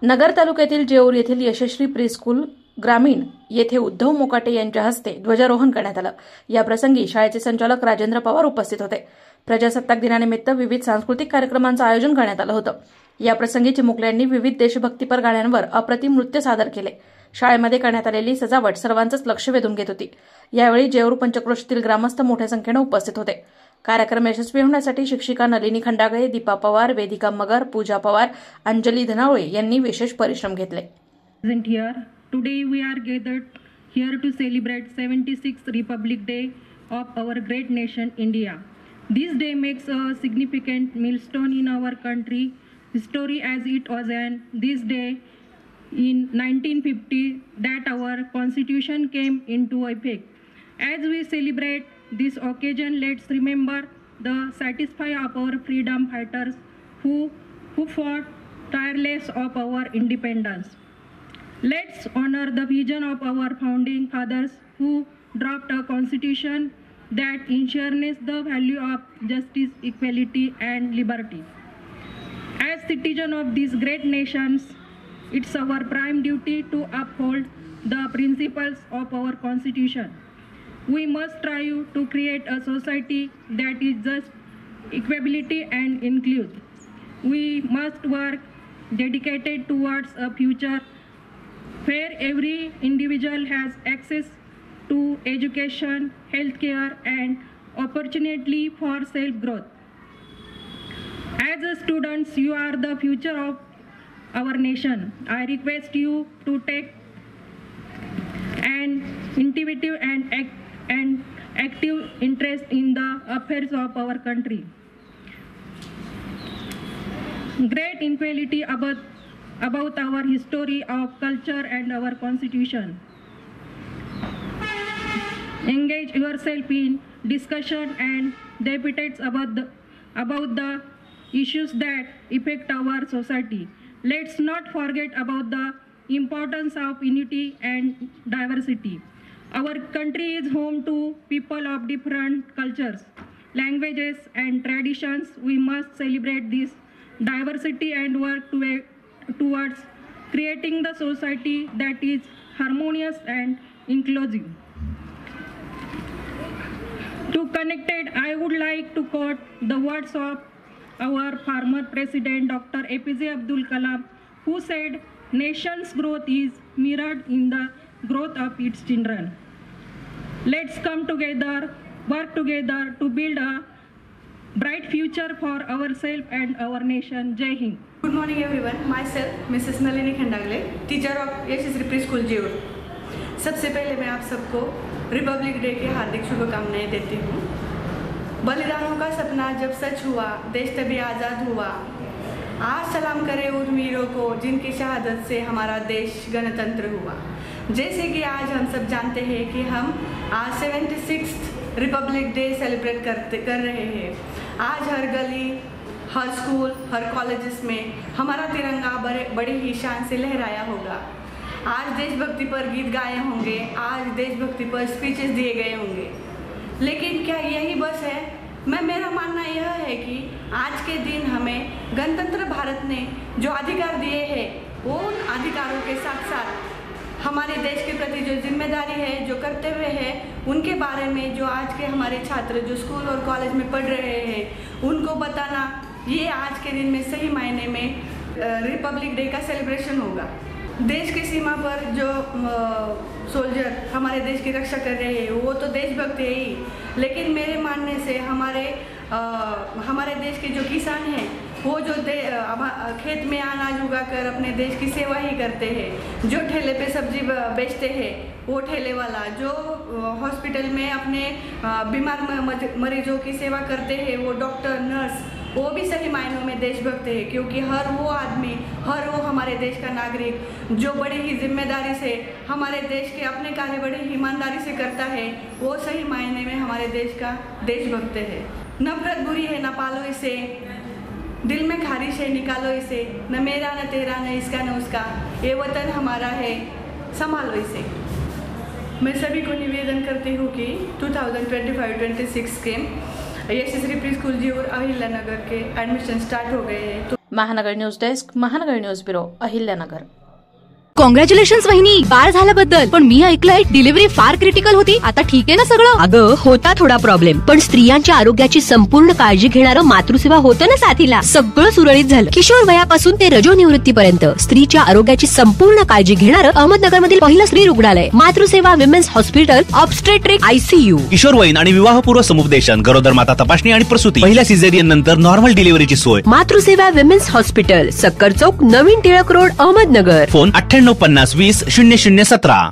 नगर तालुक्यातील जेऊर येथील यशस्वी प्रीस्कूल ग्रामीण येथे उद्धव मोकाटे यांच्या हस्ते ध्वजारोहण करण्यात आलं। या प्रसंगी शाळेचे संचालक राजेंद्र पवार उपस्थित होते। प्रजासत्ताक दिनानिमित्त विविध सांस्कृतिक कार्यक्रमांचं आयोजन करण्यात आलं होतं। या प्रसंगी चिमुकल्यांनी विविध देशभक्तीपर गाण्यांवर अप्रतिम नृत्य सादर केले। शाळेमध्ये करण्यात आलेली सजावट सर्वांचंच लक्ष वेधून घेत होती। यावेळी जेऊर पंचक्रोशीतील ग्रामस्थ मोठ्या संख्येने उपस्थित होते। कार्यक्रम यशस्वी होण्यासाठी शिक्षिका नलिनी खंडागळे, दीपा पवार, वेदिका मगर, पूजा पवार, अंजली धनावळे यांनी विशेष परिश्रम घेतले। Today we are gathered here to celebrate 76th Republic Day of our great nation India. This day makes a significant milestone in our country history, as it was on this day in 1950 that our constitution came into effect. As we celebrate this occasion, let's remember the sacrifice of our freedom fighters who fought tireless of our independence. Let's honor the vision of our founding fathers who drafted a constitution that ensures the value of justice, equality, and liberty. As citizens of these great nations, it's our prime duty to uphold the principles of our constitution. We must strive to create a society that is just, equality, and inclusive. We must work dedicated towards a future where every individual has access to education, healthcare, and opportunity for self-growth. As students, you are the future of our nation. I request you to take an intuitive and active interest in the affairs of our country. Great equality about our history, our culture, and our constitution. Engage yourself in discussion and debates about the issues that affect our society. Let's not forget about the importance of unity and diversity. Our country is home to people of different cultures, languages, and traditions. We must celebrate this diversity and work towards creating the society that is harmonious and inclusive. To connect it, I would like to quote the words of our former President Dr. APJ Abdul Kalam, who said, "Nation's growth is mirrored in the growth of its children." Let's come together, work together to build a bright future for ourselves and our nation. Jai Hind. Good morning everyone. Myself Mrs. Nalini Khandagle, teacher of Yashasvi preschool Jeur. सबसे पहले मैं आप सबको Republic day की हार्दिक शुभकामनाएं देती हूँ। बलिदानों का सपना जब सच हुआ, देश तभी आज़ाद हुआ। आज सलाम करें उन वीरों को जिनकी शहादत से हमारा देश गणतंत्र हुआ। जैसे कि आज हम सब जानते हैं कि हम आज 76th रिपब्लिक डे सेलिब्रेट कर रहे हैं। आज हर गली, हर स्कूल, हर कॉलेजेस में हमारा तिरंगा बड़े ही शान से लहराया होगा। आज देशभक्ति पर गीत गाए होंगे, आज देशभक्ति पर स्पीचेस दिए गए होंगे। लेकिन क्या यही बस है? मेरा मानना यह है कि आज के दिन हमें गणतंत्र भारत ने जो अधिकार दिए हैं, वो उन अधिकारों के साथ साथ हमारे देश के प्रति जो जिम्मेदारी है, जो कर्तव्य है, उनके बारे में जो आज के हमारे छात्र जो स्कूल और कॉलेज में पढ़ रहे हैं, उनको बताना, ये आज के दिन में सही मायने में रिपब्लिक डे का सेलिब्रेशन होगा। देश की सीमा पर जो सोल्जर हमारे देश की रक्षा कर रहे हैं, वो तो देशभक्त है ही, लेकिन मेरे मानने से हमारे देश के जो किसान हैं, वो जो खेत में अनाज उगाकर अपने देश की सेवा ही करते हैं। जो ठेले पे सब्जी बेचते हैं, वो ठेले वाला, जो हॉस्पिटल में अपने बीमार मरीजों की सेवा करते हैं, वो डॉक्टर, नर्स, वो भी सही मायनों में देशभक्त है। क्योंकि हर वो आदमी, हर वो हमारे देश का नागरिक जो बड़ी ही जिम्मेदारी से हमारे देश के अपने कार्य बड़ी ईमानदारी से करता है, वो सही मायने में हमारे देश का देशभक्त है। नफरत बुरी है, न पालो इसे, दिल में खारिश है, निकालो इसे, न मेरा न तेरा न इसका न उसका, ये वतन हमारा है, संभालो इसे। मैं सभी को निवेदन करती हूँ कि 2025-26 के यशस्वी प्रीस्कूल जेऊर अहिल्या नगर के एडमिशन स्टार्ट हो गए हैं। तो महानगर न्यूज डेस्क, महानगर न्यूज ब्युरो, अहिल्यानगर. कॉंग्रॅच्युलेशन्स वहिनी, बाळ झाल्याबद्दल. पण मी ऐकलंय डिलिव्हरी फार क्रिटिकल होती. आता ठीक आहे ना सगळं? अगं होता थोडा प्रॉब्लेम, पण स्त्रियांच्या आरोग्याची संपूर्ण काळजी घेणारं मातृसेवा होतं ना साथीला. सगळं सुरळीत झालं. किशोर वयापासून ते रजोनिवृत्तीपर्यंत स्त्रीच्या आरोग्याची संपूर्ण काळजी घेणारं अहमदनगर मधील पहिलं स्त्री रुग्णालय Matruseva women's hospital, obstetric ICU. किशोरवयीन आणि विवाहपूर्व समुपदेशन, गरोदर माता तपासणी आणि प्रसूती, पहिल्या सिझेरियन नंतर नॉर्मल डिलिव्हरीची सोय. मातृसेवा विमेन्स हॉस्पिटल, सक्कर चौक, नवीन टिळक रोड, अहमदनगर. फोन 9850 20 0017.